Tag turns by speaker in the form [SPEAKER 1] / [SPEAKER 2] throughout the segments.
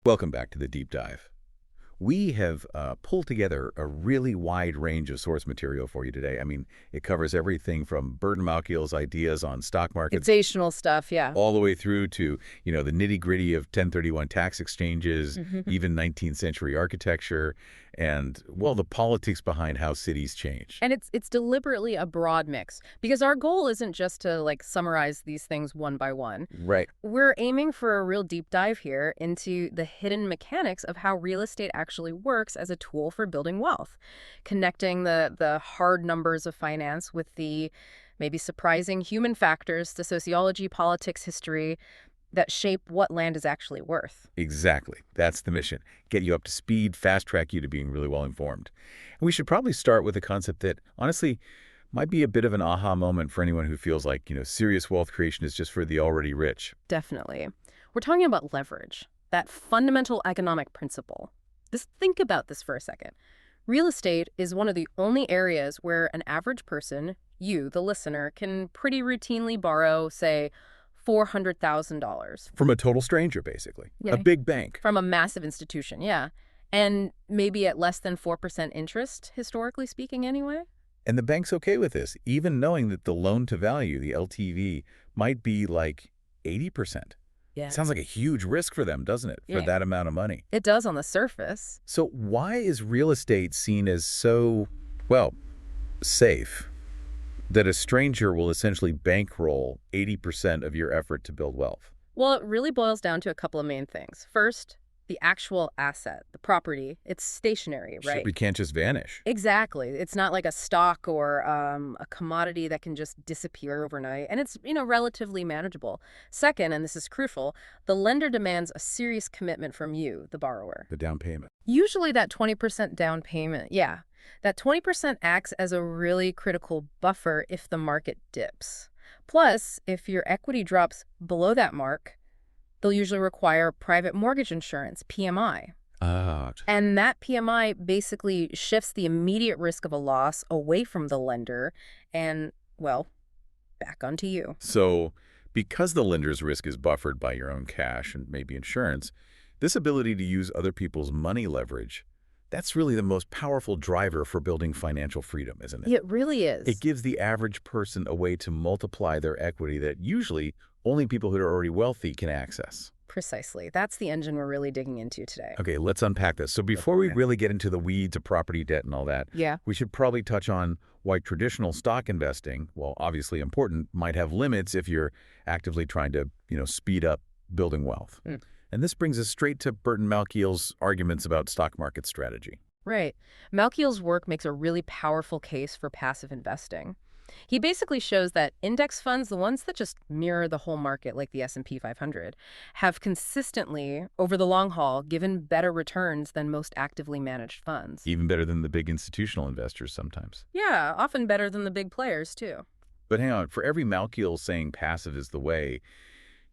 [SPEAKER 1] Welcome back to the deep dive. We have pulled together a really wide range of source material for you today. I mean, it covers everything from Burton Malkiel's ideas on stock markets
[SPEAKER 2] Sensational stuff, yeah.
[SPEAKER 1] all the way through to, the nitty-gritty of 1031 tax exchanges, even 19th century architecture, and, well, the politics behind how cities change.
[SPEAKER 2] And it's deliberately a broad mix because our goal isn't just to summarize these things one by one.
[SPEAKER 1] Right.
[SPEAKER 2] We're aiming for a real deep dive here into the hidden mechanics of how real estate actually works as a tool for building wealth, connecting the hard numbers of finance with the maybe surprising human factors, the sociology, politics, history that shape what land is actually worth.
[SPEAKER 1] Exactly. That's the mission. Get you up to speed, fast-track you to being really well-informed. And we should probably start with a concept that, honestly, might be a bit of an aha moment for anyone who feels like, serious wealth creation is just for the already rich.
[SPEAKER 2] Definitely. We're talking about leverage, that fundamental economic principle. Just think about this for a second. Real estate is one of the only areas where an average person, you, the listener, can pretty routinely borrow, say, $400,000.
[SPEAKER 1] From a total stranger, basically.
[SPEAKER 2] Yeah.
[SPEAKER 1] A big bank.
[SPEAKER 2] From a massive institution, yeah. And maybe at less than 4% interest, historically speaking, anyway.
[SPEAKER 1] And the bank's okay with this, even knowing that the loan-to-value, the LTV, might be like 80%.
[SPEAKER 2] Yeah.
[SPEAKER 1] Sounds like a huge risk for them, doesn't it, for that amount of money?
[SPEAKER 2] It does on the surface.
[SPEAKER 1] So why is real estate seen as so, well, safe that a stranger will essentially bankroll 80% of your effort to build wealth?
[SPEAKER 2] Well, it really boils down to a couple of main things. First, the actual asset, the property, it's stationary, right?
[SPEAKER 1] It can't just vanish.
[SPEAKER 2] Exactly. It's not like a stock or a commodity that can just disappear overnight. And it's, relatively manageable. Second, and this is crucial, the lender demands a serious commitment from you, the borrower.
[SPEAKER 1] The down payment.
[SPEAKER 2] Usually that 20% down payment, yeah. That 20% acts as a really critical buffer if the market dips. Plus, if your equity drops below that mark, they'll usually require private mortgage insurance, PMI. And that PMI basically shifts the immediate risk of a loss away from the lender and, well, back onto you.
[SPEAKER 1] So because the lender's risk is buffered by your own cash and maybe insurance, this ability to use other people's money leverage, that's really the most powerful driver for building financial freedom, isn't it?
[SPEAKER 2] It really is.
[SPEAKER 1] It gives the average person a way to multiply their equity that usually only people who are already wealthy can access.
[SPEAKER 2] Precisely. That's the engine we're really digging into today.
[SPEAKER 1] Okay, let's unpack this. So before we really get into the weeds of property debt and all that, we should probably touch on why traditional stock investing, while obviously important, might have limits if you're actively trying to, speed up building wealth. And this brings us straight to Burton Malkiel's arguments about stock market strategy.
[SPEAKER 2] Right. Malkiel's work makes a really powerful case for passive investing. He basically shows that index funds, the ones that just mirror the whole market like the S&P 500, have consistently, over the long haul, given better returns than most actively managed funds.
[SPEAKER 1] Even better than the big institutional investors sometimes.
[SPEAKER 2] Yeah, often better than the big players, too.
[SPEAKER 1] But hang on, for every Malkiel saying passive is the way,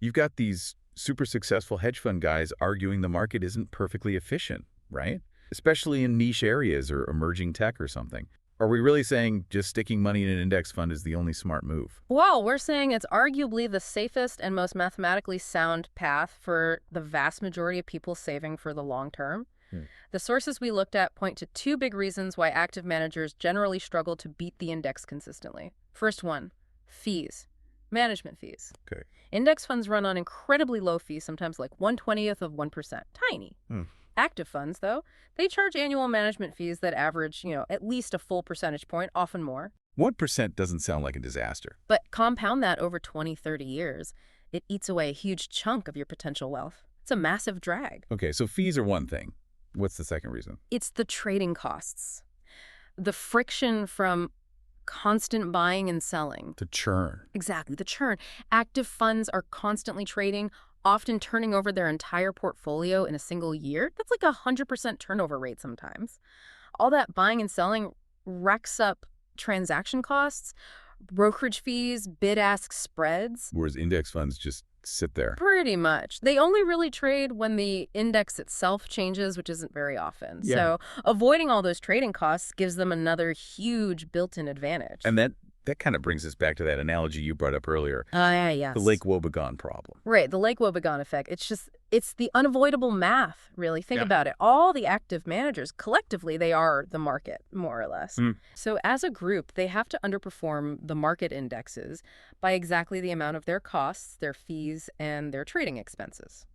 [SPEAKER 1] you've got these super successful hedge fund guys arguing the market isn't perfectly efficient, right? Especially in niche areas or emerging tech or something. Are we really saying just sticking money in an index fund is the only smart move?
[SPEAKER 2] Well, we're saying it's arguably the safest and most mathematically sound path for the vast majority of people saving for the long term. The sources we looked at point to two big reasons why active managers generally struggle to beat the index consistently. First one, fees. Management fees.
[SPEAKER 1] Okay.
[SPEAKER 2] Index funds run on incredibly low fees, sometimes like 1/20th of 1%. Tiny. Active funds, though, they charge annual management fees that average, at least a full percentage point, often more.
[SPEAKER 1] 1% doesn't sound like a disaster.
[SPEAKER 2] But compound that over 20, 30 years, it eats away a huge chunk of your potential wealth. It's a massive drag.
[SPEAKER 1] Okay, so fees are one thing. What's the second reason?
[SPEAKER 2] It's the trading costs. The friction from constant buying and selling.
[SPEAKER 1] The churn.
[SPEAKER 2] Exactly, the churn. Active funds are constantly trading, often turning over their entire portfolio in a single year. That's like 100% turnover rate sometimes. All that buying and selling racks up transaction costs, brokerage fees, bid-ask spreads.
[SPEAKER 1] Whereas index funds just sit there.
[SPEAKER 2] Pretty much. They only really trade when the index itself changes, which isn't very often.
[SPEAKER 1] Yeah.
[SPEAKER 2] So avoiding all those trading costs gives them another huge built-in advantage.
[SPEAKER 1] And that That kind of brings us back to that analogy you brought up earlier.
[SPEAKER 2] Yes.
[SPEAKER 1] The Lake Wobegon problem.
[SPEAKER 2] Right, the Lake Wobegon effect. It's the unavoidable math, really. Think about it. All the active managers, collectively, they are the market, more or less. So as a group, they have to underperform the market indexes by exactly the amount of their costs, their fees, and their trading expenses.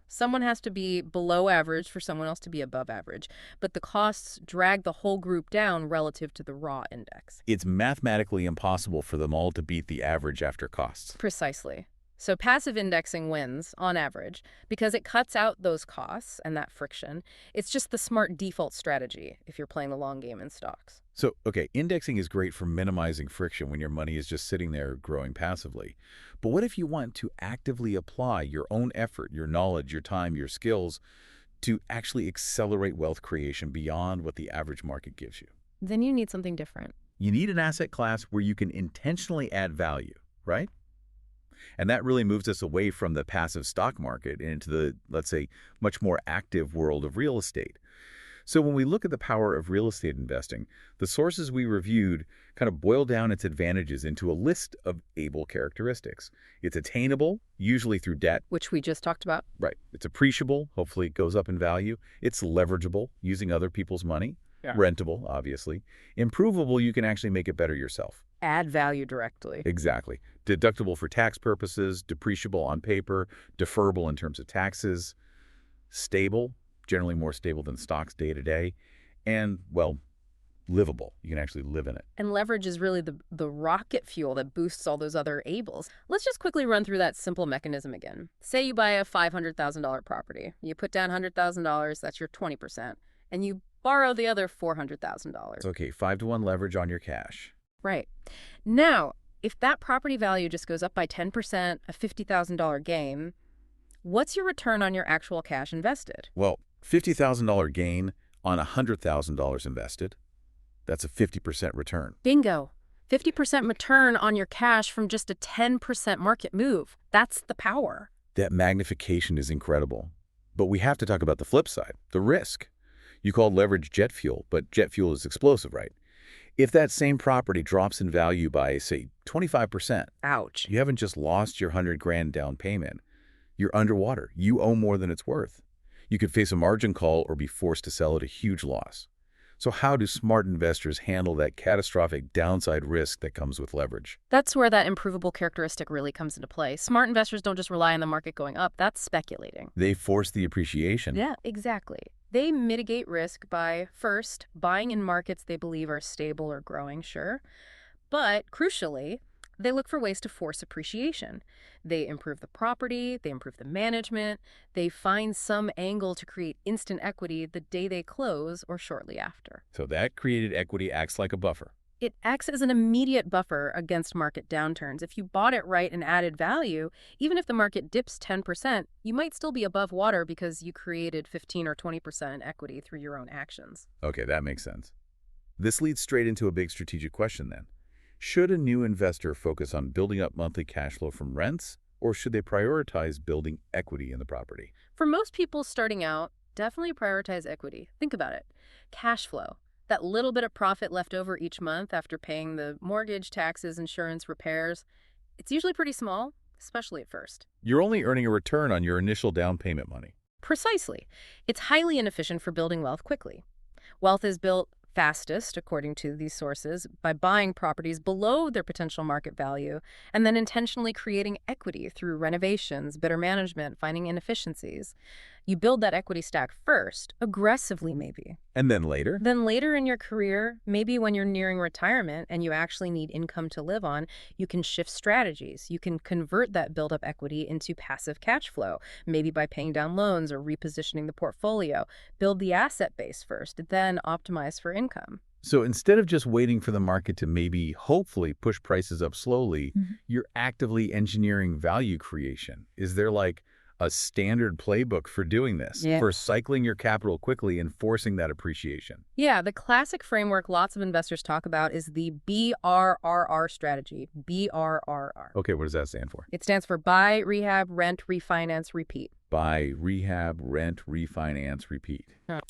[SPEAKER 2] Someone has to be below average for someone else to be above average, but the costs drag the whole group down relative to the raw index.
[SPEAKER 1] It's mathematically impossible for them all to beat the average after costs.
[SPEAKER 2] Precisely. So passive indexing wins, on average, because it cuts out those costs and that friction. It's just the smart default strategy if you're playing the long game in stocks.
[SPEAKER 1] So, okay, indexing is great for minimizing friction when your money is just sitting there growing passively. But what if you want to actively apply your own effort, your knowledge, your time, your skills to actually accelerate wealth creation beyond what the average market gives you?
[SPEAKER 2] Then you need something different.
[SPEAKER 1] You need an asset class where you can intentionally add value, right? And that really moves us away from the passive stock market and into the, let's say, much more active world of real estate. So when we look at the power of real estate investing, the sources we reviewed kind of boil down its advantages into a list of able characteristics. It's attainable, usually through debt.
[SPEAKER 2] Which we just talked about.
[SPEAKER 1] Right. It's appreciable, hopefully it goes up in value. It's leverageable, using other people's money. Yeah. Rentable, obviously. Improvable, you can actually make it better yourself.
[SPEAKER 2] Add value directly.
[SPEAKER 1] Exactly. Deductible for tax purposes, depreciable on paper, deferrable in terms of taxes, stable, generally more stable than stocks day to day, and, well, livable. You can actually live in it.
[SPEAKER 2] And leverage is really the rocket fuel that boosts all those other ables. Let's just quickly run through that simple mechanism again. Say you buy a $500,000 property. You put down $100,000, that's your 20%, and you borrow the other $400,000.
[SPEAKER 1] Okay, 5-to-1 leverage on your cash.
[SPEAKER 2] Right. Now, if that property value just goes up by 10%, a $50,000 gain, what's your return on your actual cash invested?
[SPEAKER 1] Well, $50,000 gain on $100,000 invested, that's a 50% return.
[SPEAKER 2] Bingo. 50% return on your cash from just a 10% market move. That's the power.
[SPEAKER 1] That magnification is incredible. But we have to talk about the flip side, the risk. You called leverage jet fuel, but jet fuel is explosive, right? If that same property drops in value by, say, 25%,
[SPEAKER 2] ouch,
[SPEAKER 1] you haven't just lost your $100,000 down payment. You're underwater. You owe more than it's worth. You could face a margin call or be forced to sell at a huge loss. So how do smart investors handle that catastrophic downside risk that comes with leverage?
[SPEAKER 2] That's where that improvable characteristic really comes into play. Smart investors don't just rely on the market going up. That's speculating.
[SPEAKER 1] They force the appreciation.
[SPEAKER 2] Yeah, exactly. They mitigate risk by, first, buying in markets they believe are stable or growing, sure. But, crucially, they look for ways to force appreciation. They improve the property, they improve the management, they find some angle to create instant equity the day they close or shortly after.
[SPEAKER 1] So that created equity acts like a buffer.
[SPEAKER 2] It acts as an immediate buffer against market downturns. If you bought it right and added value, even if the market dips 10%, you might still be above water because you created 15 or 20% in equity through your own actions.
[SPEAKER 1] Okay, that makes sense. This leads straight into a big strategic question then. Should a new investor focus on building up monthly cash flow from rents, or should they prioritize building equity in the property?
[SPEAKER 2] For most people starting out, definitely prioritize equity. Think about it. Cash flow, that little bit of profit left over each month after paying the mortgage, taxes, insurance, repairs, it's usually pretty small, especially at first.
[SPEAKER 1] You're only earning a return on your initial down payment money.
[SPEAKER 2] Precisely. It's highly inefficient for building wealth quickly. Wealth is built fastest, according to these sources, by buying properties below their potential market value and then intentionally creating equity through renovations, better management, finding inefficiencies. You build that equity stack first, aggressively maybe.
[SPEAKER 1] And then later?
[SPEAKER 2] Then later in your career, maybe when you're nearing retirement and you actually need income to live on, you can shift strategies. You can convert that build-up equity into passive cash flow, maybe by paying down loans or repositioning the portfolio. Build the asset base first, then optimize for income.
[SPEAKER 1] So instead of just waiting for the market to maybe, hopefully, push prices up slowly, you're actively engineering value creation. Is there like a standard playbook for doing this, for cycling your capital quickly and forcing that appreciation?
[SPEAKER 2] Yeah, the classic framework lots of investors talk about is the BRRR strategy, BRRR.
[SPEAKER 1] Okay, what does that stand for?
[SPEAKER 2] It stands for buy, rehab, rent, refinance, repeat.
[SPEAKER 1] Buy, rehab, rent, refinance, repeat.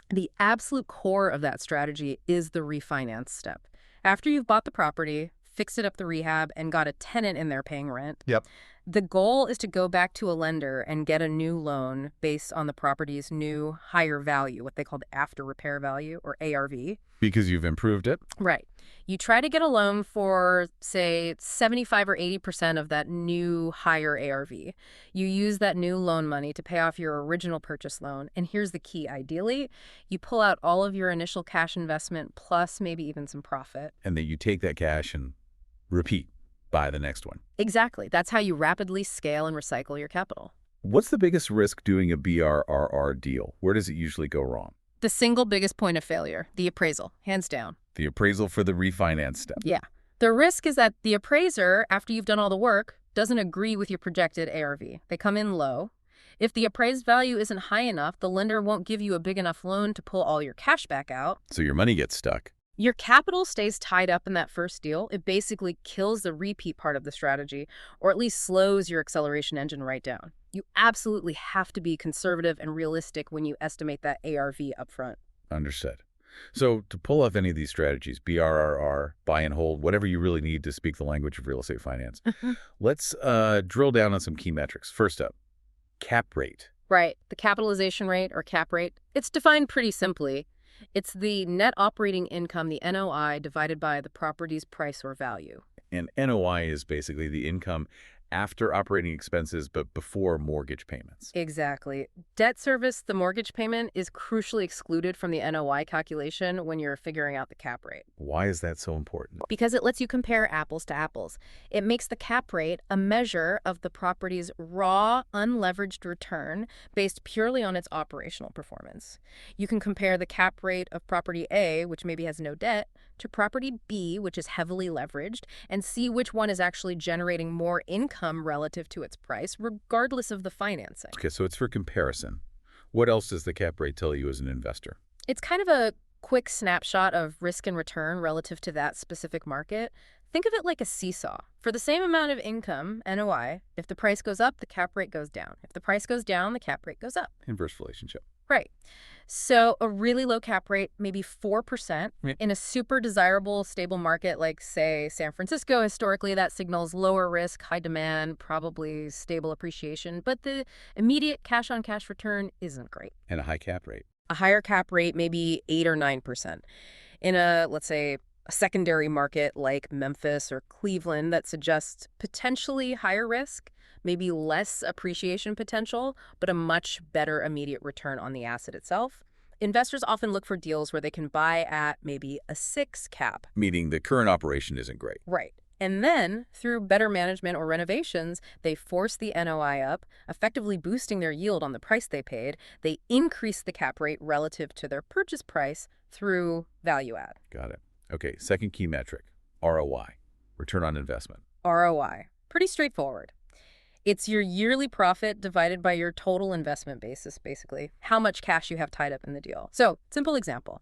[SPEAKER 2] The absolute core of that strategy is the refinance step. After you've bought the property, fixed it up the rehab, and got a tenant in there paying rent.
[SPEAKER 1] Yep.
[SPEAKER 2] The goal is to go back to a lender and get a new loan based on the property's new higher value, what they call the after repair value, or ARV.
[SPEAKER 1] Because you've improved it?
[SPEAKER 2] Right. You try to get a loan for, say, 75 or 80% of that new higher ARV. You use that new loan money to pay off your original purchase loan. And here's the key. Ideally, you pull out all of your initial cash investment plus maybe even some profit.
[SPEAKER 1] And then you take that cash and repeat. Buy the next one.
[SPEAKER 2] Exactly. That's how you rapidly scale and recycle your capital.
[SPEAKER 1] What's the biggest risk doing a BRRR deal? Where does it usually go wrong?
[SPEAKER 2] The single biggest point of failure, the appraisal, hands down.
[SPEAKER 1] The appraisal for the refinance step.
[SPEAKER 2] Yeah. The risk is that the appraiser, after you've done all the work, doesn't agree with your projected ARV. They come in low. If the appraised value isn't high enough, the lender won't give you a big enough loan to pull all your cash back out.
[SPEAKER 1] So your money gets stuck.
[SPEAKER 2] Your capital stays tied up in that first deal. It basically kills the repeat part of the strategy, or at least slows your acceleration engine right down. You absolutely have to be conservative and realistic when you estimate that ARV upfront.
[SPEAKER 1] Understood. So to pull off any of these strategies, BRRR, buy and hold, whatever you really need to speak the language of real estate finance, let's drill down on some key metrics. First up, cap rate.
[SPEAKER 2] Right. The capitalization rate, or cap rate, it's defined pretty simply. It's the net operating income, the NOI, divided by the property's price or value.
[SPEAKER 1] And NOI is basically the income after operating expenses but before mortgage payments.
[SPEAKER 2] Exactly. Debt service, the mortgage payment, is crucially excluded from the NOI calculation when you're figuring out the cap rate.
[SPEAKER 1] Why is that so important?
[SPEAKER 2] Because it lets you compare apples to apples. It makes the cap rate a measure of the property's raw, unleveraged return based purely on its operational performance. You can compare the cap rate of property A, which maybe has no debt, to property B, which is heavily leveraged, and see which one is actually generating more income relative to its price, regardless of the financing.
[SPEAKER 1] Okay, so it's for comparison. What else does the cap rate tell you as an investor?
[SPEAKER 2] It's kind of a quick snapshot of risk and return relative to that specific market. Think of it like a seesaw. For the same amount of income, NOI, if the price goes up, the cap rate goes down. If the price goes down, the cap rate goes up.
[SPEAKER 1] Inverse relationship.
[SPEAKER 2] Right. So a really low cap rate, maybe 4%, in a super desirable, stable market like, say, San Francisco, historically, that signals lower risk, high demand, probably stable appreciation. But the immediate cash-on-cash return isn't great.
[SPEAKER 1] And a high cap rate.
[SPEAKER 2] A higher cap rate, maybe 8 or 9%. In a, let's say, a secondary market like Memphis or Cleveland that suggests potentially higher risk, maybe less appreciation potential, but a much better immediate return on the asset itself. Investors often look for deals where they can buy at maybe a 6 cap.
[SPEAKER 1] Meaning the current operation isn't great.
[SPEAKER 2] Right. And then, through better management or renovations, they force the NOI up, effectively boosting their yield on the price they paid. They increase the cap rate relative to their purchase price through value add.
[SPEAKER 1] Got it. Okay, second key metric, ROI, return on investment.
[SPEAKER 2] ROI. Pretty straightforward. It's your yearly profit divided by your total investment basis, basically. How much cash you have tied up in the deal. So, simple example.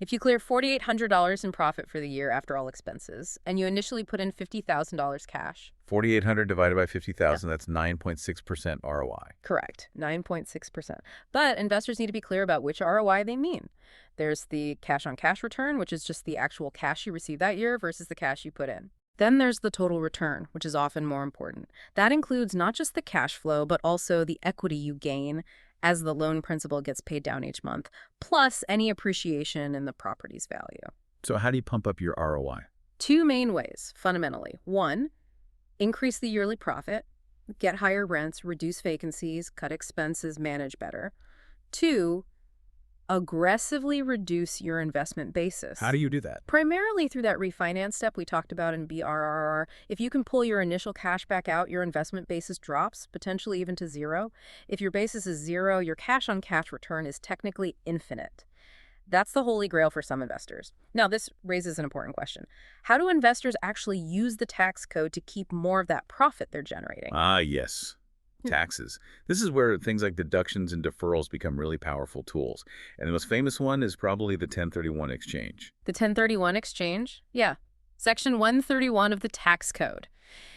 [SPEAKER 2] If you clear $4,800 in profit for the year after all expenses, and you initially put in $50,000 cash.
[SPEAKER 1] $4,800 divided by $50,000, that's 9.6% ROI.
[SPEAKER 2] Correct, 9.6%. But investors need to be clear about which ROI they mean. There's the cash-on-cash return, which is just the actual cash you receive that year versus the cash you put in. Then there's the total return, which is often more important. That includes not just the cash flow, but also the equity you gain as the loan principal gets paid down each month, plus any appreciation in the property's value.
[SPEAKER 1] So how do you pump up your ROI?
[SPEAKER 2] 2 main ways, fundamentally. 1, increase the yearly profit, get higher rents, reduce vacancies, cut expenses, manage better. 2, aggressively reduce your investment basis.
[SPEAKER 1] How do you do that?
[SPEAKER 2] Primarily through that refinance step we talked about in BRRR. If you can pull your initial cash back out, your investment basis drops, potentially even to 0. If your basis is 0, your cash-on-cash return is technically infinite. That's the holy grail for some investors. Now, this raises an important question. How do investors actually use the tax code to keep more of that profit they're generating?
[SPEAKER 1] Ah, yes. Taxes. This is where things like deductions and deferrals become really powerful tools. And the most famous one is probably the 1031 exchange.
[SPEAKER 2] The 1031 exchange? Yeah. Section 131 of the tax code.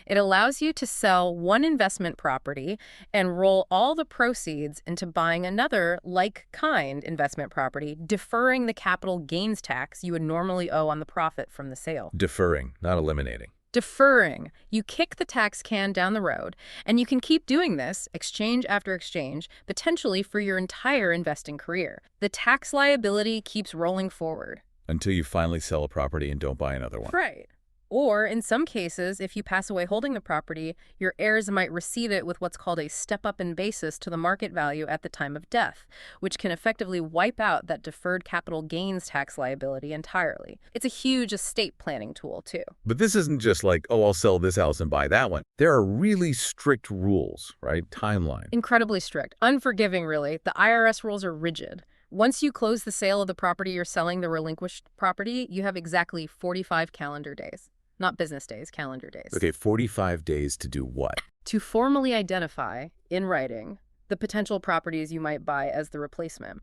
[SPEAKER 2] It allows you to sell one investment property and roll all the proceeds into buying another like-kind investment property, deferring the capital gains tax you would normally owe on the profit from the sale.
[SPEAKER 1] Deferring, not eliminating.
[SPEAKER 2] Deferring. You kick the tax can down the road, and you can keep doing this, exchange after exchange, potentially for your entire investing career. The tax liability keeps rolling forward.
[SPEAKER 1] Until you finally sell a property and don't buy another one.
[SPEAKER 2] Right. Or, in some cases, if you pass away holding the property, your heirs might receive it with what's called a step-up in basis to the market value at the time of death, which can effectively wipe out that deferred capital gains tax liability entirely. It's a huge estate planning tool, too.
[SPEAKER 1] But this isn't just like, oh, I'll sell this house and buy that one. There are really strict rules, right? Timeline.
[SPEAKER 2] Incredibly strict. Unforgiving, really. The IRS rules are rigid. Once you close the sale of the property you're selling, the relinquished property, you have exactly 45 calendar days. Not business days, calendar days.
[SPEAKER 1] Okay, 45 days to do what?
[SPEAKER 2] To formally identify, in writing, the potential properties you might buy as the replacement.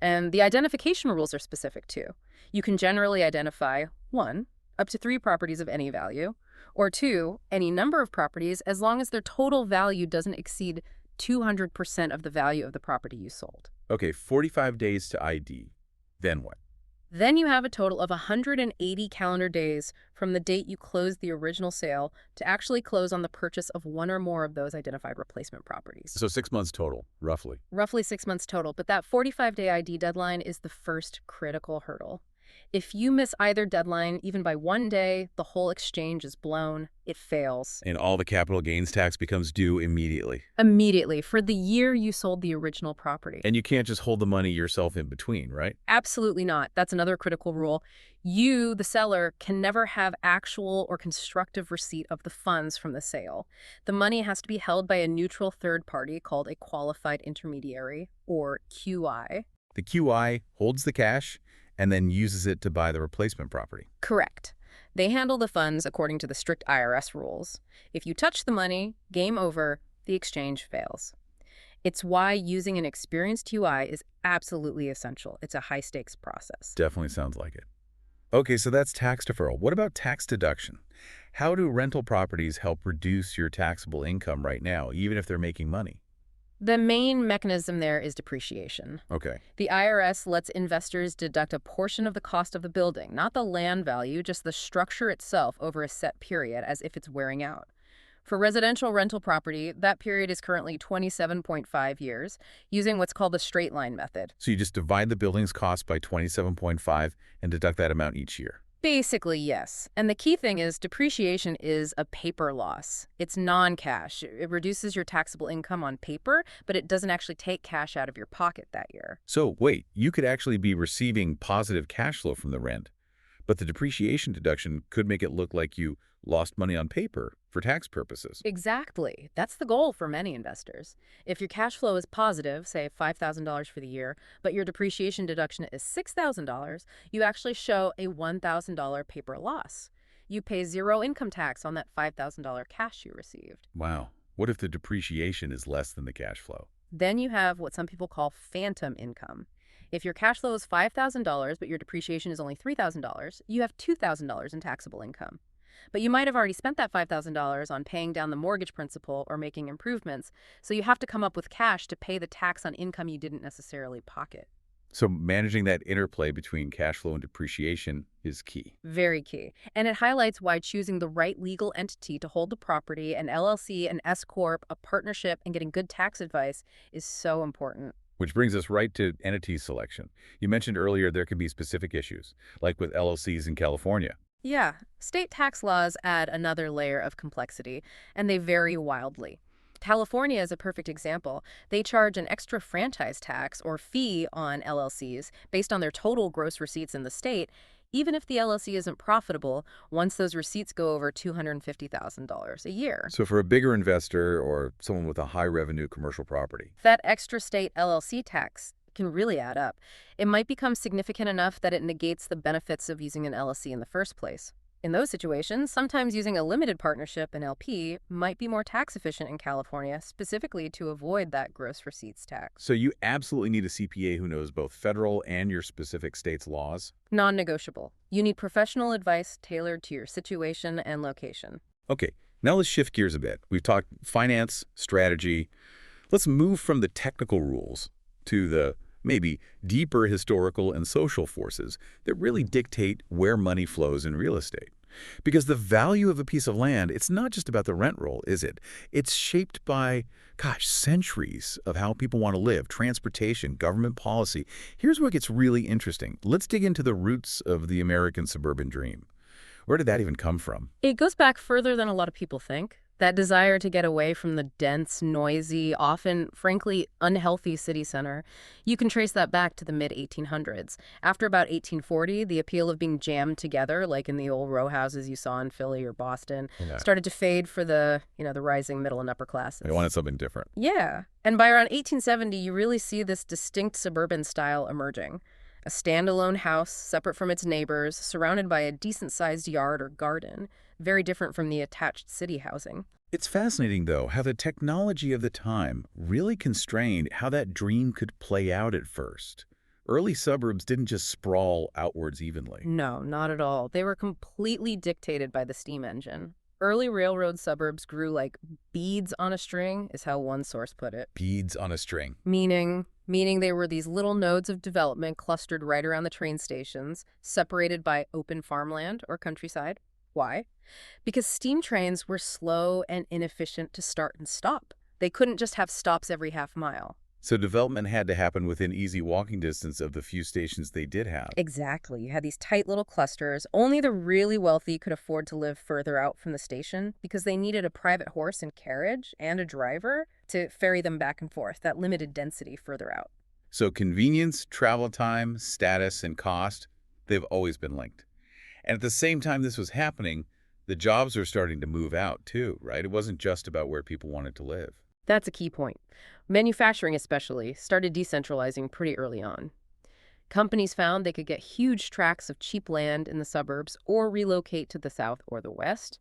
[SPEAKER 2] And the identification rules are specific, too. You can generally identify 1, up to 3 properties of any value, or 2, any number of properties as long as their total value doesn't exceed 200% of the value of the property you sold.
[SPEAKER 1] Okay, 45 days to ID. Then what?
[SPEAKER 2] Then you have a total of 180 calendar days from the date you closed the original sale to actually close on the purchase of one or more of those identified replacement properties.
[SPEAKER 1] So 6 months total, roughly.
[SPEAKER 2] Roughly 6 months total, but that 45-day ID deadline is the first critical hurdle. If you miss either deadline, even by 1 day, the whole exchange is blown. It fails.
[SPEAKER 1] And all the capital gains tax becomes due immediately.
[SPEAKER 2] Immediately, for the year you sold the original property.
[SPEAKER 1] And you can't just hold the money yourself in between, right?
[SPEAKER 2] Absolutely not. That's another critical rule. You, the seller, can never have actual or constructive receipt of the funds from the sale. The money has to be held by a neutral third party called a qualified intermediary, or QI.
[SPEAKER 1] The QI holds the cash and then uses it to buy the replacement property.
[SPEAKER 2] Correct. They handle the funds according to the strict IRS rules. If you touch the money, game over, the exchange fails. It's why using an experienced QI is absolutely essential. It's a high-stakes process.
[SPEAKER 1] Definitely sounds like it. Okay, so that's tax deferral. What about tax deduction? How do rental properties help reduce your taxable income right now, even if they're making money?
[SPEAKER 2] The main mechanism there is depreciation.
[SPEAKER 1] Okay.
[SPEAKER 2] The IRS lets investors deduct a portion of the cost of the building, not the land value, just the structure itself over a set period as if it's wearing out. For residential rental property, that period is currently 27.5 years, using what's called the straight line method.
[SPEAKER 1] So you just divide the building's cost by 27.5 and deduct that amount each year?
[SPEAKER 2] Basically, yes. And the key thing is depreciation is a paper loss. It's non-cash. It reduces your taxable income on paper, but it doesn't actually take cash out of your pocket that year.
[SPEAKER 1] So wait, you could actually be receiving positive cash flow from the rent, but the depreciation deduction could make it look like you lost money on paper for tax purposes.
[SPEAKER 2] Exactly. That's the goal for many investors. If your cash flow is positive, say $5,000 for the year, but your depreciation deduction is $6,000, you actually show a $1,000 paper loss. You pay zero income tax on that $5,000 cash you received.
[SPEAKER 1] Wow. What if the depreciation is less than the cash flow?
[SPEAKER 2] Then you have what some people call phantom income. If your cash flow is $5,000, but your depreciation is only $3,000, you have $2,000 in taxable income. But you might have already spent that $5,000 on paying down the mortgage principal or making improvements, so you have to come up with cash to pay the tax on income you didn't necessarily pocket.
[SPEAKER 1] So managing that interplay between cash flow and depreciation is key.
[SPEAKER 2] Very key. And it highlights why choosing the right legal entity to hold the property, an LLC, an S-Corp, a partnership, and getting good tax advice is so important.
[SPEAKER 1] Which brings us right to entity selection. You mentioned earlier there could be specific issues, like with LLCs in California.
[SPEAKER 2] Yeah, state tax laws add another layer of complexity, and they vary wildly. California is a perfect example. They charge an extra franchise tax or fee on LLCs based on their total gross receipts in the state, even if the LLC isn't profitable once those receipts go over $250,000 a year.
[SPEAKER 1] So for a bigger investor or someone with a high revenue commercial property,
[SPEAKER 2] that extra state LLC tax can really add up. It might become significant enough that it negates the benefits of using an LLC in the first place. In those situations, sometimes using a limited partnership, an LP, might be more tax efficient in California, specifically to avoid that gross receipts tax.
[SPEAKER 1] So you absolutely need a CPA who knows both federal and your specific state's laws?
[SPEAKER 2] Non-negotiable. You need professional advice tailored to your situation and location.
[SPEAKER 1] Okay, now let's shift gears a bit. We've talked finance, strategy. Let's move from the technical rules to the maybe deeper historical and social forces that really dictate where money flows in real estate. Because the value of a piece of land, it's not just about the rent roll, is it? It's shaped by, gosh, centuries of how people want to live, transportation, government policy. Here's where it gets really interesting. Let's dig into the roots of the American suburban dream. Where did that even come from?
[SPEAKER 2] It goes back further than a lot of people think. That desire to get away from the dense, noisy, often, frankly, unhealthy city center. You can trace that back to the mid-1800s. After about 1840, the appeal of being jammed together, like in the old row houses you saw in Philly or Boston, started to fade for the rising middle and upper classes.
[SPEAKER 1] They wanted something different.
[SPEAKER 2] Yeah. And by around 1870, you really see this distinct suburban style emerging. A standalone house, separate from its neighbors, surrounded by a decent-sized yard or garden, very different from the attached city housing.
[SPEAKER 1] It's fascinating, though, how the technology of the time really constrained how that dream could play out at first. Early suburbs didn't just sprawl outwards evenly.
[SPEAKER 2] No, not at all. They were completely dictated by the steam engine. Early railroad suburbs grew like beads on a string, is how one source put it.
[SPEAKER 1] Beads on a string.
[SPEAKER 2] Meaning they were these little nodes of development clustered right around the train stations, separated by open farmland or countryside. Why? Because steam trains were slow and inefficient to start and stop. They couldn't just have stops every half mile.
[SPEAKER 1] So development had to happen within easy walking distance of the few stations they did have.
[SPEAKER 2] Exactly. You had these tight little clusters. Only the really wealthy could afford to live further out from the station because they needed a private horse and carriage and a driver to ferry them back and forth, that limited density further out.
[SPEAKER 1] So convenience, travel time, status, and cost, they've always been linked. And at the same time this was happening, the jobs were starting to move out too, right? It wasn't just about where people wanted to live.
[SPEAKER 2] That's a key point. Manufacturing especially started decentralizing pretty early on. Companies found they could get huge tracts of cheap land in the suburbs or relocate to the south or the west.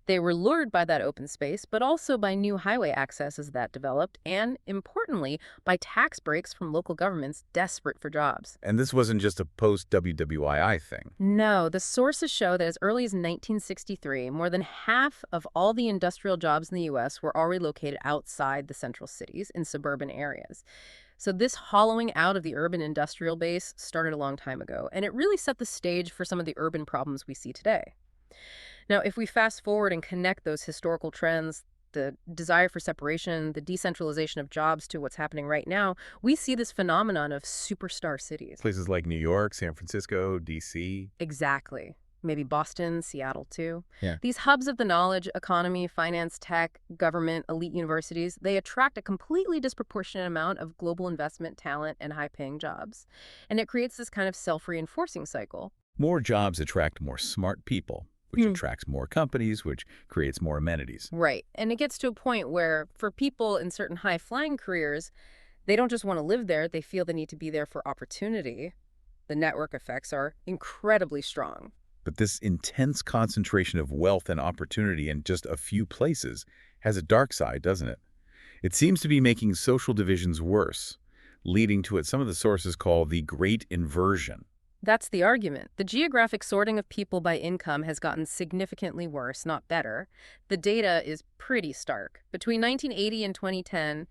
[SPEAKER 2] They were lured by that open space, but also by new highway access as that developed, and, importantly, by tax breaks from local governments desperate for jobs.
[SPEAKER 1] And this wasn't just a post-WWII thing.
[SPEAKER 2] No, the sources show that as early as 1963, more than half of all the industrial jobs in the U.S. were already located outside the central cities in suburban areas. So this hollowing out of the urban industrial base started a long time ago, and it really set the stage for some of the urban problems we see today. Now, if we fast forward and connect those historical trends, the desire for separation, the decentralization of jobs to what's happening right now, we see this phenomenon of superstar cities.
[SPEAKER 1] Places like New York, San Francisco, D.C.
[SPEAKER 2] Exactly. Maybe Boston, Seattle, too.
[SPEAKER 1] Yeah.
[SPEAKER 2] These hubs of the knowledge, economy, finance, tech, government, elite universities, they attract a completely disproportionate amount of global investment, talent, and high-paying jobs. And it creates this kind of self-reinforcing cycle.
[SPEAKER 1] More jobs attract more smart people, which attracts more companies, which creates more amenities.
[SPEAKER 2] Right. And it gets to a point where, for people in certain high-flying careers, they don't just want to live there, they feel the need to be there for opportunity. The network effects are incredibly strong.
[SPEAKER 1] But this intense concentration of wealth and opportunity in just a few places has a dark side, doesn't it? It seems to be making social divisions worse, leading to what some of the sources call the Great Inversion.
[SPEAKER 2] That's the argument. The geographic sorting of people by income has gotten significantly worse, not better. The data is pretty stark. Between 1980 and 2010,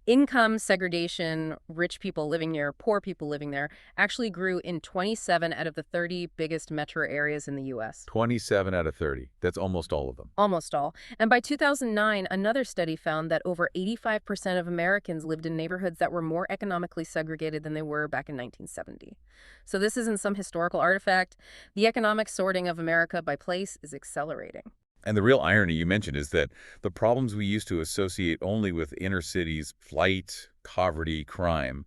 [SPEAKER 2] income segregation, rich people living near, poor people living there, actually grew in 27 out of the 30 biggest metro areas in the U.S.
[SPEAKER 1] 27 out of 30. That's almost all of them.
[SPEAKER 2] Almost all. And by 2009, another study found that over 85% of Americans lived in neighborhoods that were more economically segregated than they were back in 1970. So this isn't some historical artifact. The economic sorting of America by place is accelerating.
[SPEAKER 1] And the real irony you mentioned is that the problems we used to associate only with inner cities, flight, poverty, crime,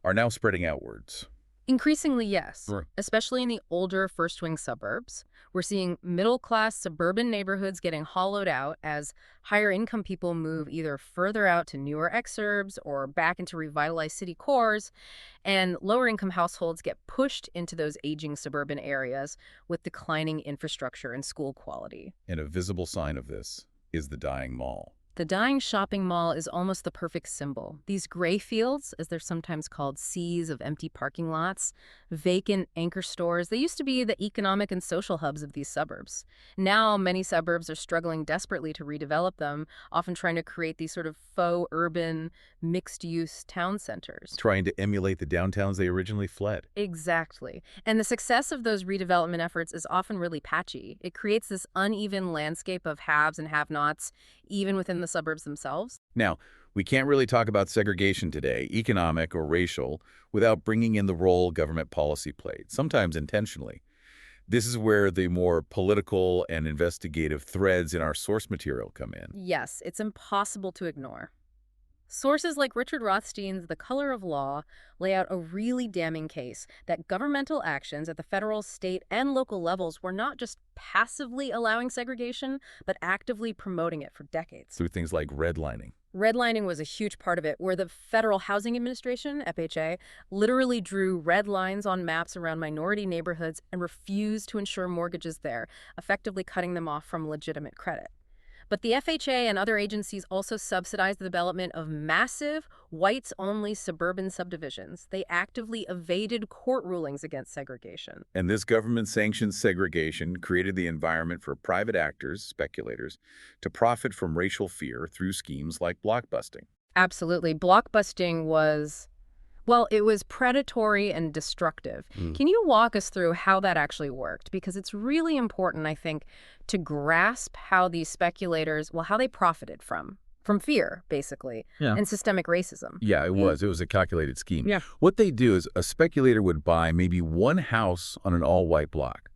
[SPEAKER 1] are now spreading outwards.
[SPEAKER 2] Increasingly, yes,
[SPEAKER 1] Right.
[SPEAKER 2] especially in the older first-wing suburbs. We're seeing middle-class suburban neighborhoods getting hollowed out as higher-income people move either further out to newer exurbs or back into revitalized city cores, and lower-income households get pushed into those aging suburban areas with declining infrastructure and school quality.
[SPEAKER 1] And a visible sign of this is the dying mall.
[SPEAKER 2] The dying shopping mall is almost the perfect symbol. These gray fields, as they're sometimes called, seas of empty parking lots, vacant anchor stores, they used to be the economic and social hubs of these suburbs. Now, many suburbs are struggling desperately to redevelop them, often trying to create these sort of faux urban, mixed-use town centers.
[SPEAKER 1] Trying to emulate the downtowns they originally fled.
[SPEAKER 2] Exactly. And the success of those redevelopment efforts is often really patchy. It creates this uneven landscape of haves and have-nots, even within the suburbs themselves.
[SPEAKER 1] Now, we can't really talk about segregation today, economic or racial, without bringing in the role government policy played, sometimes intentionally. This is where the more political and investigative threads in our source material come in.
[SPEAKER 2] Yes, it's impossible to ignore. Sources like Richard Rothstein's The Color of Law lay out a really damning case that governmental actions at the federal, state, and local levels were not just passively allowing segregation, but actively promoting it for decades.
[SPEAKER 1] Through things like redlining.
[SPEAKER 2] Redlining was a huge part of it, where the Federal Housing Administration, FHA, literally drew red lines on maps around minority neighborhoods and refused to insure mortgages there, effectively cutting them off from legitimate credit. But the FHA and other agencies also subsidized the development of massive, whites-only suburban subdivisions. They actively evaded court rulings against segregation.
[SPEAKER 1] And this government-sanctioned segregation created the environment for private actors, speculators, to profit from racial fear through schemes like blockbusting.
[SPEAKER 2] Absolutely. Blockbusting was, well, it was predatory and destructive. Can you walk us through how that actually worked? Because it's really important, I think, to grasp how these speculators, well, how they profited from fear, basically, and systemic racism.
[SPEAKER 1] Yeah, it was. It was a calculated scheme.
[SPEAKER 2] Yeah.
[SPEAKER 1] What they do is a speculator would buy maybe one house on an all-white block.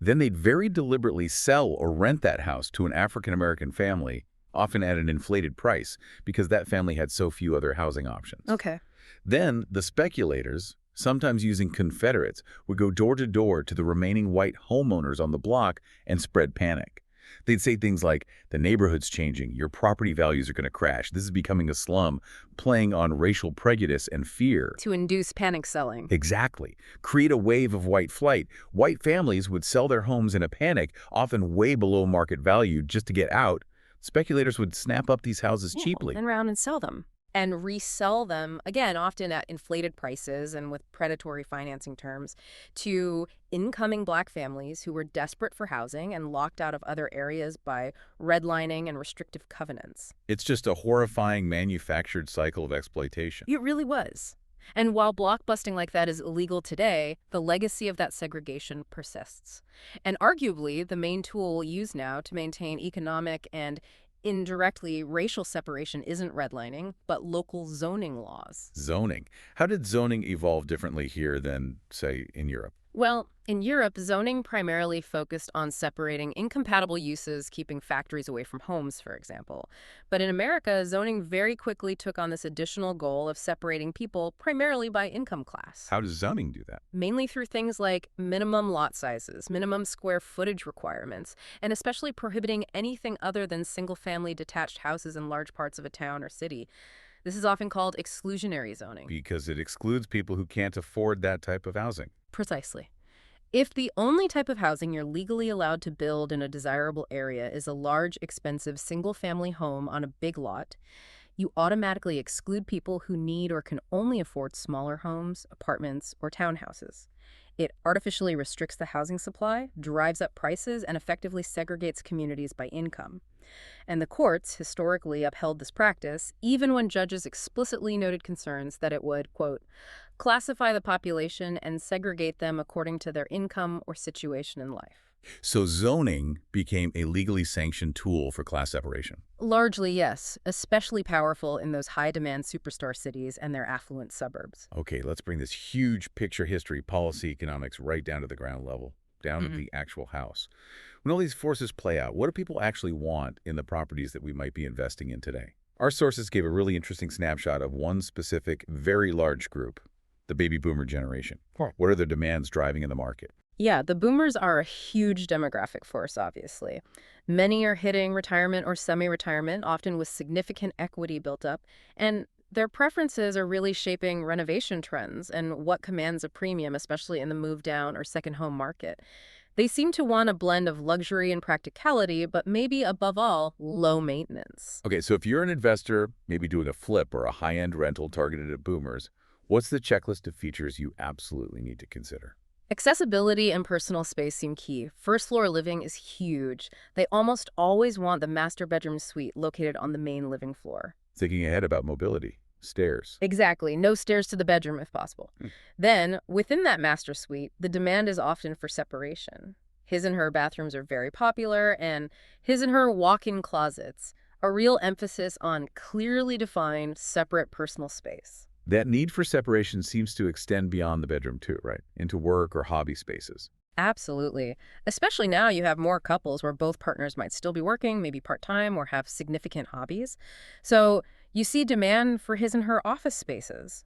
[SPEAKER 1] Then they'd very deliberately sell or rent that house to an African-American family, often at an inflated price, because that family had so few other housing options.
[SPEAKER 2] Okay.
[SPEAKER 1] Then the speculators, sometimes using Confederates, would go door to door to the remaining white homeowners on the block and spread panic. They'd say things like, the neighborhood's changing, your property values are going to crash, this is becoming a slum, playing on racial prejudice and fear.
[SPEAKER 2] To induce panic selling.
[SPEAKER 1] Exactly. Create a wave of white flight. White families would sell their homes in a panic, often way below market value, just to get out. Speculators would snap up these houses cheaply.
[SPEAKER 2] And around and sell them. And resell them, again, often at inflated prices and with predatory financing terms, to incoming black families who were desperate for housing and locked out of other areas by redlining and restrictive covenants.
[SPEAKER 1] It's just a horrifying manufactured cycle of exploitation.
[SPEAKER 2] It really was. And while blockbusting like that is illegal today, the legacy of that segregation persists. And arguably, the main tool used now to maintain economic and indirectly racial separation isn't redlining, but local zoning laws.
[SPEAKER 1] Zoning. How did zoning evolve differently here than, say, in Europe?
[SPEAKER 2] Well, in Europe, zoning primarily focused on separating incompatible uses, keeping factories away from homes, for example. But in America, zoning very quickly took on this additional goal of separating people primarily by income class.
[SPEAKER 1] How does zoning do that?
[SPEAKER 2] Mainly through things like minimum lot sizes, minimum square footage requirements, and especially prohibiting anything other than single-family detached houses in large parts of a town or city. This is often called exclusionary zoning.
[SPEAKER 1] Because it excludes people who can't afford that type of housing.
[SPEAKER 2] Precisely. If the only type of housing you're legally allowed to build in a desirable area is a large, expensive, single-family home on a big lot, you automatically exclude people who need or can only afford smaller homes, apartments, or townhouses. It artificially restricts the housing supply, drives up prices, and effectively segregates communities by income. And the courts historically upheld this practice, even when judges explicitly noted concerns that it would, quote, classify the population and segregate them according to their income or situation in life.
[SPEAKER 1] So zoning became a legally sanctioned tool for class separation.
[SPEAKER 2] Largely, yes, especially powerful in those high-demand superstar cities and their affluent suburbs.
[SPEAKER 1] Okay, let's bring this huge picture history, policy, economics right down to the ground level, down to the actual house. When all these forces play out, what do people actually want in the properties that we might be investing in today? Our sources gave a really interesting snapshot of one specific, very large group.
[SPEAKER 2] They really did. They wanted to know, what do people actually want in the properties that we might be investing in today? Our sources gave a really interesting snapshot of one specific, very large group. They wanted to know, what do people actually want in the properties that we might be investing in today?
[SPEAKER 1] the baby boomer generation?
[SPEAKER 2] Sure.
[SPEAKER 1] What are the demands driving in the market?
[SPEAKER 2] Yeah, the boomers are a huge demographic force, obviously. Many are hitting retirement or semi-retirement, often with significant equity built up, and their preferences are really shaping renovation trends and what commands a premium, especially in the move down or second home market. They seem to want a blend of luxury and practicality, but maybe above all, low maintenance.
[SPEAKER 1] Okay, so if you're an investor, maybe doing a flip or a high-end rental targeted at boomers, what's the checklist of features you absolutely need to consider?
[SPEAKER 2] Accessibility and personal space seem key. First floor living is huge. They almost always want the master bedroom suite located on the main living floor.
[SPEAKER 1] Thinking ahead about mobility, stairs.
[SPEAKER 2] Exactly. No stairs to the bedroom if possible. Then, within that master suite, the demand is often for separation. His and her bathrooms are very popular, and his and her walk-in closets, a real emphasis on clearly defined, separate personal space.
[SPEAKER 1] That need for separation seems to extend beyond the bedroom too, right? Into work or hobby spaces.
[SPEAKER 2] Absolutely. Especially now you have more couples where both partners might still be working, maybe part-time, or have significant hobbies. So you see demand for his and her office spaces.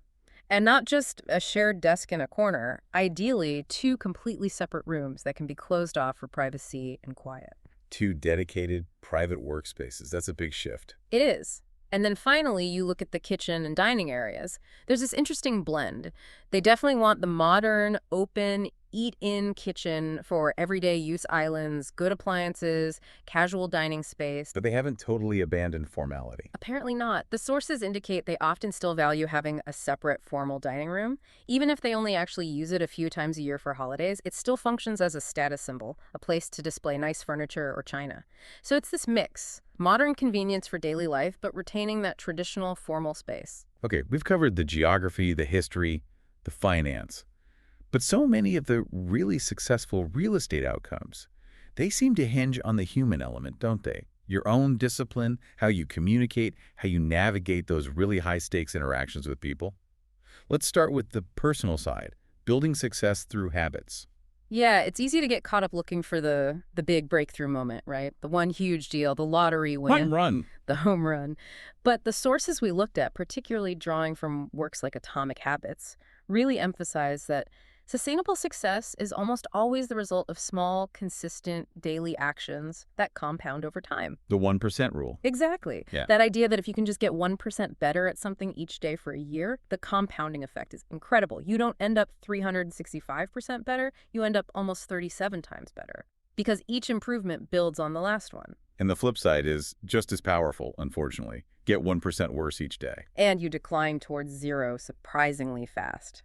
[SPEAKER 2] And not just a shared desk in a corner, ideally two completely separate rooms that can be closed off for privacy and quiet.
[SPEAKER 1] Two dedicated private workspaces. That's a big shift.
[SPEAKER 2] It is. And then finally, you look at the kitchen and dining areas. There's this interesting blend. They definitely want the modern, open, eat-in kitchen for everyday use islands, good appliances, casual dining space.
[SPEAKER 1] But they haven't totally abandoned formality.
[SPEAKER 2] Apparently not. The sources indicate they often still value having a separate formal dining room. Even if they only actually use it a few times a year for holidays, it still functions as a status symbol, a place to display nice furniture or china. So it's this mix. Modern convenience for daily life, but retaining that traditional formal space.
[SPEAKER 1] Okay, we've covered the geography, the history, the finance. But so many of the really successful real estate outcomes, they seem to hinge on the human element, don't they? Your own discipline, how you communicate, how you navigate those really high-stakes interactions with people. Let's start with the personal side, building success through habits.
[SPEAKER 2] Yeah, it's easy to get caught up looking for the big breakthrough moment, right? The one huge deal, the lottery win.
[SPEAKER 1] Home run.
[SPEAKER 2] The home run. But the sources we looked at, particularly drawing from works like Atomic Habits, really emphasize that sustainable success is almost always the result of small, consistent, daily actions that compound over time.
[SPEAKER 1] The 1% rule.
[SPEAKER 2] Exactly.
[SPEAKER 1] Yeah.
[SPEAKER 2] That idea that if you can just get 1% better at something each day for a year, the compounding effect is incredible. You don't end up 365% better, you end up almost 37 times better. Because each improvement builds on the last one.
[SPEAKER 1] And the flip side is just as powerful, unfortunately. Get 1% worse each day.
[SPEAKER 2] And you decline towards zero surprisingly fast.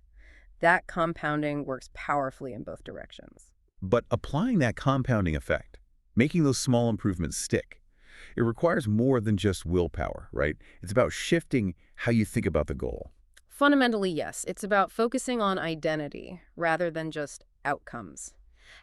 [SPEAKER 2] That compounding works powerfully in both directions.
[SPEAKER 1] But applying that compounding effect, making those small improvements stick, it requires more than just willpower, right? It's about shifting how you think about the goal.
[SPEAKER 2] Fundamentally, yes. It's about focusing on identity rather than just outcomes.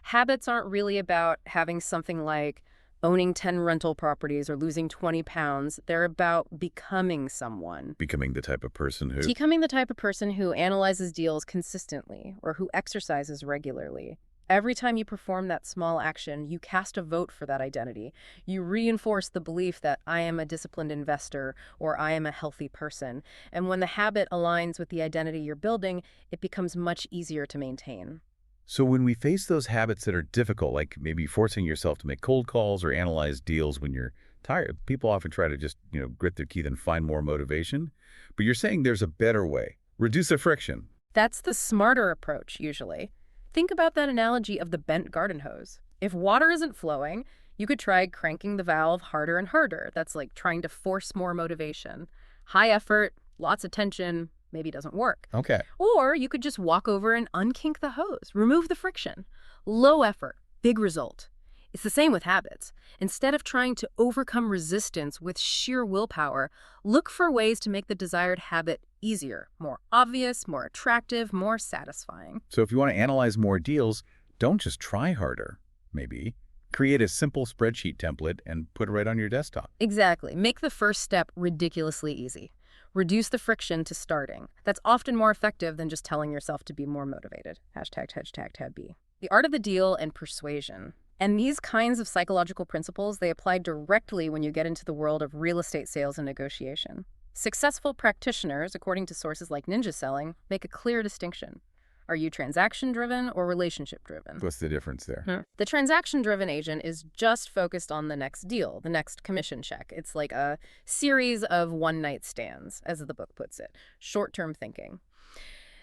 [SPEAKER 2] Habits aren't really about having something like owning 10 rental properties or losing 20 pounds. They're about becoming someone.
[SPEAKER 1] Becoming the type of person who...
[SPEAKER 2] Becoming the type of person who analyzes deals consistently or who exercises regularly. Every time you perform that small action, you cast a vote for that identity. You reinforce the belief that I am a disciplined investor or I am a healthy person. And when the habit aligns with the identity you're building, it becomes much easier to maintain.
[SPEAKER 1] So when we face those habits that are difficult, like maybe forcing yourself to make cold calls or analyze deals when you're tired, people often try to just, grit their teeth and find more motivation. But you're saying there's a better way. Reduce the friction.
[SPEAKER 2] That's the smarter approach, usually. Think about that analogy of the bent garden hose. If water isn't flowing, you could try cranking the valve harder and harder. That's like trying to force more motivation. High effort, lots of tension, maybe doesn't work.
[SPEAKER 1] Okay.
[SPEAKER 2] Or you could just walk over and unkink the hose, remove the friction. Low effort, big result. It's the same with habits. Instead of trying to overcome resistance with sheer willpower, look for ways to make the desired habit easier, more obvious, more attractive, more satisfying.
[SPEAKER 1] So if you want to analyze more deals, don't just try harder, maybe. Create a simple spreadsheet template and put it right on your desktop.
[SPEAKER 2] Exactly. Make the first step ridiculously easy. Reduce the friction to starting. That's often more effective than just telling yourself to be more motivated. ###tab B. The art of the deal and persuasion. And these kinds of psychological principles, they apply directly when you get into the world of real estate sales and negotiation. Successful practitioners, according to sources like Ninja Selling, make a clear distinction. Are you transaction-driven or relationship-driven?
[SPEAKER 1] What's the difference there?
[SPEAKER 2] The transaction-driven agent is just focused on the next deal, the next commission check. It's like a series of one-night stands, as the book puts it, short-term thinking.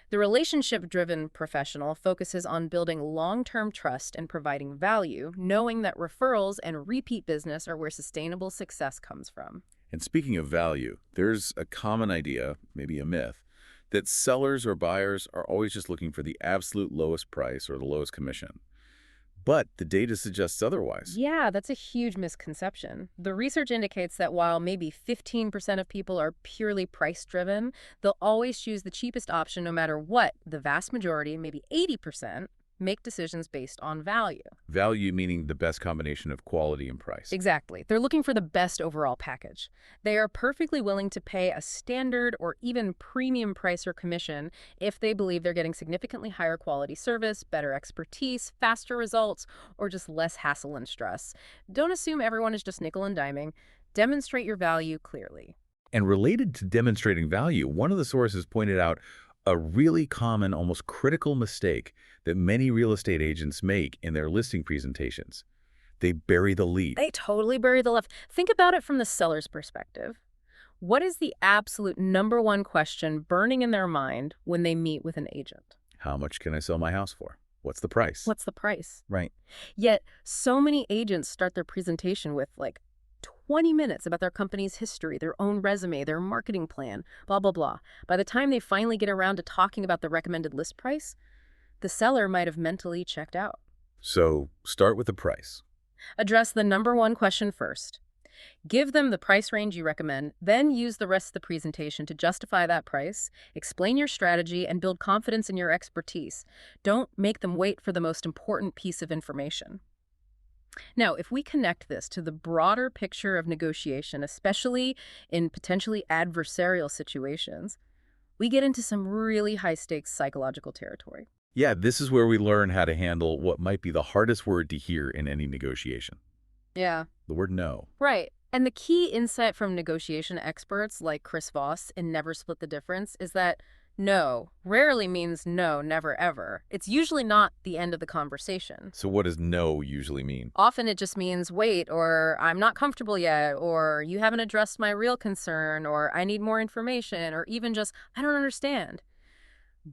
[SPEAKER 2] The relationship-driven professional focuses on building long-term trust and providing value, knowing that referrals and repeat business are where sustainable success comes from.
[SPEAKER 1] And speaking of value, there's a common idea, maybe a myth, that sellers or buyers are always just looking for the absolute lowest price or the lowest commission. But the data suggests otherwise.
[SPEAKER 2] Yeah, that's a huge misconception. The research indicates that while maybe 15% of people are purely price-driven, they'll always choose the cheapest option no matter what. The vast majority, maybe 80%, make decisions based on value.
[SPEAKER 1] Value meaning the best combination of quality and price.
[SPEAKER 2] Exactly. They're looking for the best overall package. They are perfectly willing to pay a standard or even premium price or commission if they believe they're getting significantly higher quality service, better expertise, faster results, or just less hassle and stress. Don't assume everyone is just nickel and diming. Demonstrate your value clearly.
[SPEAKER 1] And related to demonstrating value, one of the sources pointed out a really common, almost critical mistake that many real estate agents make in their listing presentations. They bury the lead.
[SPEAKER 2] They totally bury the lead. Think about it from the seller's perspective. What is the absolute number one question burning in their mind when they meet with an agent?
[SPEAKER 1] How much can I sell my house for? What's the price?
[SPEAKER 2] What's the price?
[SPEAKER 1] Right.
[SPEAKER 2] Yet, so many agents start their presentation with, 20 minutes about their company's history, their own resume, their marketing plan, blah, blah, blah. By the time they finally get around to talking about the recommended list price, the seller might have mentally checked out.
[SPEAKER 1] So, start with the price.
[SPEAKER 2] Address the number one question first. Give them the price range you recommend, then use the rest of the presentation to justify that price, explain your strategy, and build confidence in your expertise. Don't make them wait for the most important piece of information. Now, if we connect this to the broader picture of negotiation, especially in potentially adversarial situations, we get into some really high-stakes psychological territory.
[SPEAKER 1] Yeah, this is where we learn how to handle what might be the hardest word to hear in any negotiation.
[SPEAKER 2] Yeah.
[SPEAKER 1] The word no.
[SPEAKER 2] Right. And the key insight from negotiation experts like Chris Voss in Never Split the Difference is that no rarely means no, never, ever. It's usually not the end of the conversation.
[SPEAKER 1] So what does no usually mean?
[SPEAKER 2] Often it just means wait, or I'm not comfortable yet, or you haven't addressed my real concern, or I need more information, or even just I don't understand.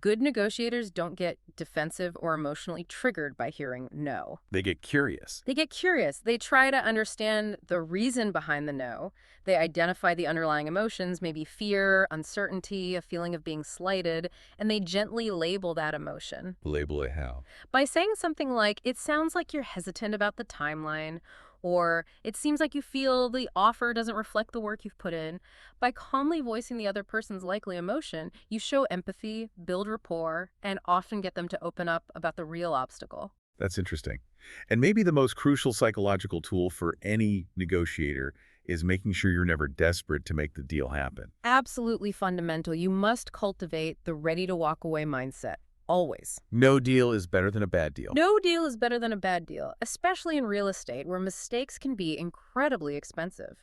[SPEAKER 2] Good negotiators don't get defensive or emotionally triggered by hearing no.
[SPEAKER 1] They get curious.
[SPEAKER 2] They get curious. They try to understand the reason behind the no. They identify the underlying emotions, maybe fear, uncertainty, a feeling of being slighted, and they gently label that emotion.
[SPEAKER 1] Label it how?
[SPEAKER 2] By saying something like, it sounds like you're hesitant about the timeline, or it seems like you feel the offer doesn't reflect the work you've put in. By calmly voicing the other person's likely emotion, you show empathy, build rapport, and often get them to open up about the real obstacle.
[SPEAKER 1] That's interesting. And maybe the most crucial psychological tool for any negotiator is making sure you're never desperate to make the deal happen.
[SPEAKER 2] Absolutely fundamental. You must cultivate the ready-to-walk-away mindset. Always.
[SPEAKER 1] No deal is better than a bad deal.
[SPEAKER 2] No deal is better than a bad deal, especially in real estate where mistakes can be incredibly expensive.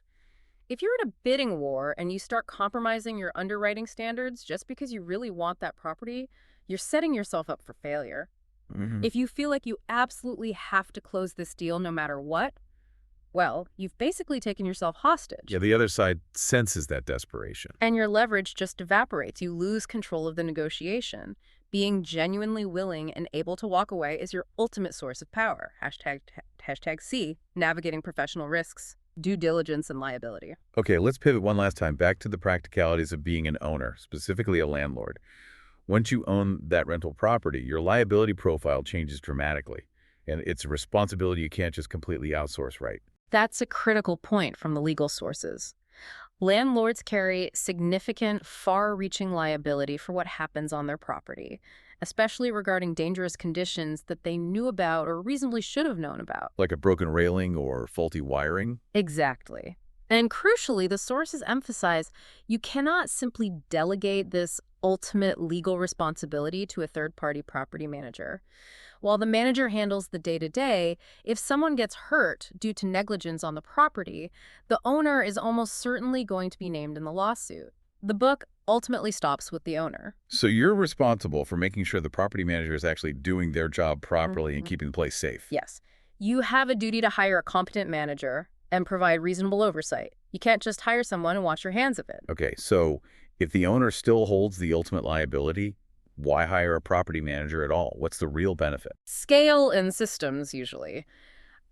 [SPEAKER 2] If you're in a bidding war and you start compromising your underwriting standards just because you really want that property, you're setting yourself up for failure. If you feel like you absolutely have to close this deal no matter what, well, you've basically taken yourself hostage.
[SPEAKER 1] Yeah, the other side senses that desperation.
[SPEAKER 2] And your leverage just evaporates. You lose control of the negotiation. Being genuinely willing and able to walk away is your ultimate source of power. Hashtag C, navigating professional risks, due diligence, and liability.
[SPEAKER 1] Okay, let's pivot one last time back to the practicalities of being an owner, specifically a landlord. Once you own that rental property, your liability profile changes dramatically, and it's a responsibility you can't just completely outsource, right?
[SPEAKER 2] That's a critical point from the legal sources. Landlords carry significant, far-reaching liability for what happens on their property, especially regarding dangerous conditions that they knew about or reasonably should have known about.
[SPEAKER 1] Like a broken railing or faulty wiring?
[SPEAKER 2] Exactly. And crucially, the sources emphasize you cannot simply delegate this ultimate legal responsibility to a third-party property manager. While the manager handles the day-to-day, if someone gets hurt due to negligence on the property, the owner is almost certainly going to be named in the lawsuit. The book ultimately stops with the owner.
[SPEAKER 1] So you're responsible for making sure the property manager is actually doing their job properly and
[SPEAKER 2] Mhm.
[SPEAKER 1] keeping the place safe.
[SPEAKER 2] Yes. You have a duty to hire a competent manager and provide reasonable oversight. You can't just hire someone and wash your hands of it.
[SPEAKER 1] Okay, so if the owner still holds the ultimate liability, why hire a property manager at all? What's the real benefit?
[SPEAKER 2] Scale and systems, usually.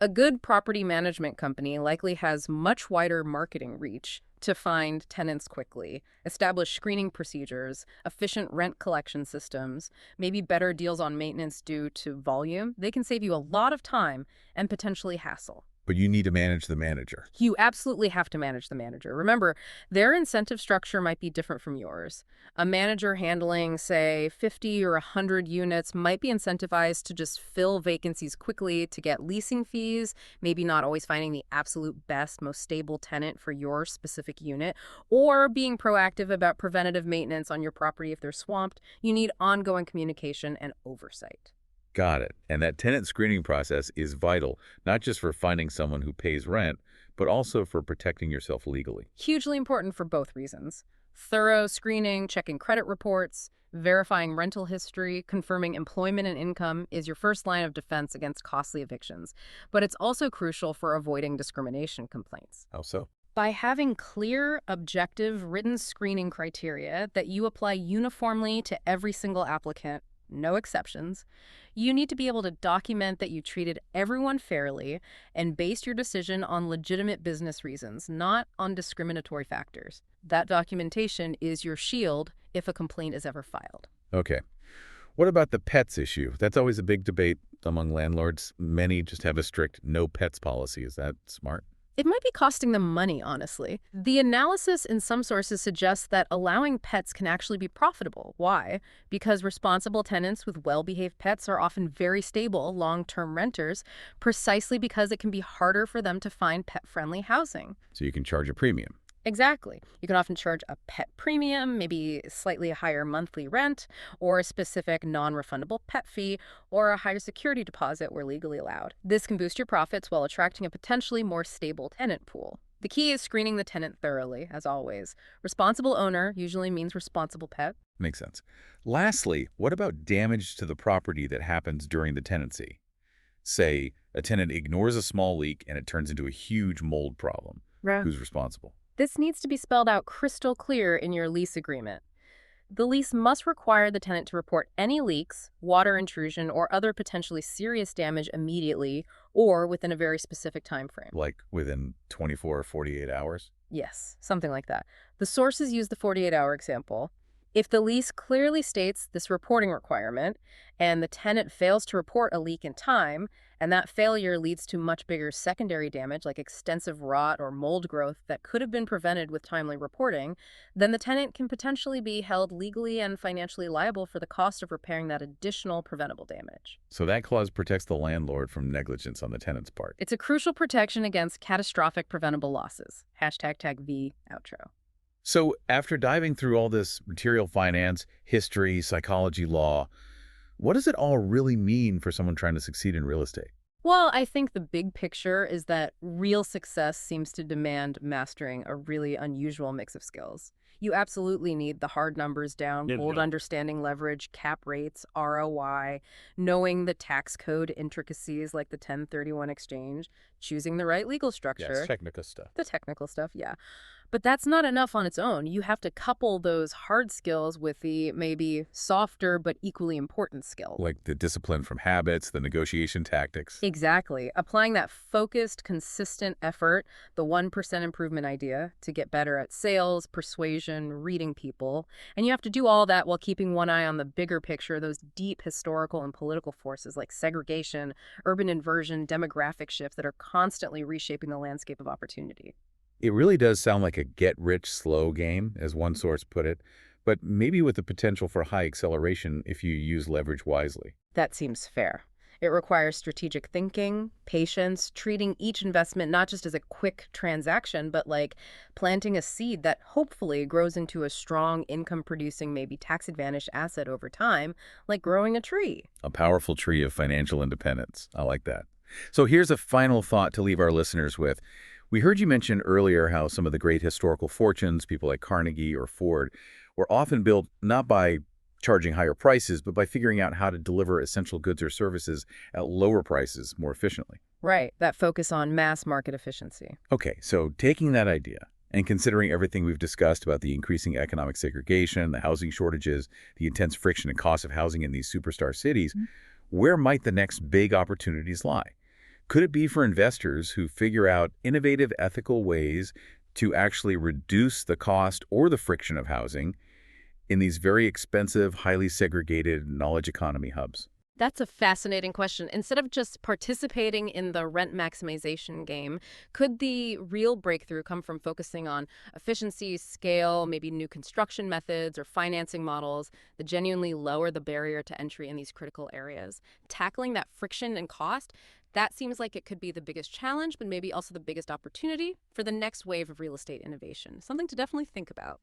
[SPEAKER 2] A good property management company likely has much wider marketing reach to find tenants quickly, establish screening procedures, efficient rent collection systems, maybe better deals on maintenance due to volume. They can save you a lot of time and potentially hassle.
[SPEAKER 1] But you need to manage the manager.
[SPEAKER 2] You absolutely have to manage the manager. Remember, their incentive structure might be different from yours. A manager handling, say, 50 or 100 units might be incentivized to just fill vacancies quickly to get leasing fees, maybe not always finding the absolute best, most stable tenant for your specific unit, or being proactive about preventative maintenance on your property if they're swamped. You need ongoing communication and oversight.
[SPEAKER 1] Got it. And that tenant screening process is vital, not just for finding someone who pays rent, but also for protecting yourself legally.
[SPEAKER 2] Hugely important for both reasons. Thorough screening, checking credit reports, verifying rental history, confirming employment and income is your first line of defense against costly evictions. But it's also crucial for avoiding discrimination complaints.
[SPEAKER 1] How so?
[SPEAKER 2] By having clear, objective, written screening criteria that you apply uniformly to every single applicant, no exceptions, you need to be able to document that you treated everyone fairly and based your decision on legitimate business reasons, not on discriminatory factors. That documentation is your shield if a complaint is ever filed.
[SPEAKER 1] Okay. What about the pets issue? That's always a big debate among landlords. Many just have a strict no pets policy. Is that smart?
[SPEAKER 2] It might be costing them money, honestly. The analysis in some sources suggests that allowing pets can actually be profitable. Why? Because responsible tenants with well-behaved pets are often very stable, long-term renters, precisely because it can be harder for them to find pet-friendly housing.
[SPEAKER 1] So you can charge a premium.
[SPEAKER 2] Exactly. You can often charge a pet premium, maybe slightly higher monthly rent, or a specific non-refundable pet fee, or a higher security deposit where legally allowed. This can boost your profits while attracting a potentially more stable tenant pool. The key is screening the tenant thoroughly, as always. Responsible owner usually means responsible pet.
[SPEAKER 1] Makes sense. Lastly, what about damage to the property that happens during the tenancy? Say, a tenant ignores a small leak and it turns into a huge mold problem.
[SPEAKER 2] Right.
[SPEAKER 1] Who's responsible?
[SPEAKER 2] This needs to be spelled out crystal clear in your lease agreement. The lease must require the tenant to report any leaks, water intrusion, or other potentially serious damage immediately or within a very specific time frame.
[SPEAKER 1] Like within 24 or 48 hours?
[SPEAKER 2] Yes, something like that. The sources use the 48-hour example. If the lease clearly states this reporting requirement and the tenant fails to report a leak in time, and that failure leads to much bigger secondary damage like extensive rot or mold growth that could have been prevented with timely reporting, then the tenant can potentially be held legally and financially liable for the cost of repairing that additional preventable damage.
[SPEAKER 1] So that clause protects the landlord from negligence on the tenant's part.
[SPEAKER 2] It's a crucial protection against catastrophic preventable losses. #TAG-V outro.
[SPEAKER 1] So after diving through all this material finance, history, psychology, law, what does it all really mean for someone trying to succeed in real estate?
[SPEAKER 2] Well, I think the big picture is that real success seems to demand mastering a really unusual mix of skills. You absolutely need the hard numbers down, bold understanding leverage, cap rates, ROI, knowing the tax code intricacies like the 1031 exchange, choosing the right legal structure.
[SPEAKER 1] Yes, technical stuff.
[SPEAKER 2] The technical stuff, yeah. But that's not enough on its own. You have to couple those hard skills with the maybe softer but equally important skills.
[SPEAKER 1] Like the discipline from habits, the negotiation tactics.
[SPEAKER 2] Exactly. Applying that focused, consistent effort, the 1% improvement idea, to get better at sales, persuasion, reading people. And you have to do all that while keeping one eye on the bigger picture, those deep historical and political forces like segregation, urban inversion, demographic shifts that are constantly reshaping the landscape of opportunity.
[SPEAKER 1] It really does sound like a get-rich-slow game, as one source put it, but maybe with the potential for high acceleration if you use leverage wisely.
[SPEAKER 2] That seems fair. It requires strategic thinking, patience, treating each investment not just as a quick transaction, but like planting a seed that hopefully grows into a strong income-producing, maybe tax-advantaged asset over time, like growing a tree.
[SPEAKER 1] A powerful tree of financial independence. I like that. So here's a final thought to leave our listeners with. We heard you mention earlier how some of the great historical fortunes, people like Carnegie or Ford, were often built not by charging higher prices, but by figuring out how to deliver essential goods or services at lower prices more efficiently.
[SPEAKER 2] Right, that focus on mass market efficiency.
[SPEAKER 1] Okay, so taking that idea and considering everything we've discussed about the increasing economic segregation, the housing shortages, the intense friction and cost of housing in these superstar cities, where might the next big opportunities lie? Could it be for investors who figure out innovative, ethical ways to actually reduce the cost or the friction of housing in these very expensive, highly segregated knowledge economy hubs?
[SPEAKER 2] That's a fascinating question. Instead of just participating in the rent maximization game, could the real breakthrough come from focusing on efficiency, scale, maybe new construction methods or financing models that genuinely lower the barrier to entry in these critical areas? Tackling that friction and cost, that seems like it could be the biggest challenge, but maybe also the biggest opportunity for the next wave of real estate innovation. Something to definitely think about.